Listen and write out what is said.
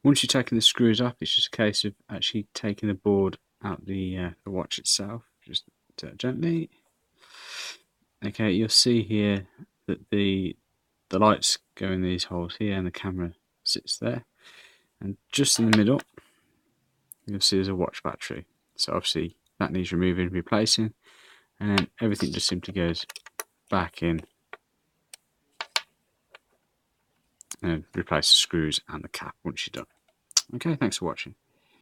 Once you've taken the screws up, it's just a case of actually taking the board out the watch itself, just gently. Okay, you'll see here that the lights go in these holes here and the camera sits there, and just in the middle you'll see there's a watch battery. So obviously that needs removing and replacing, and then everything just simply goes back in and replace the screws and the cap once you're done. Okay, thanks for watching.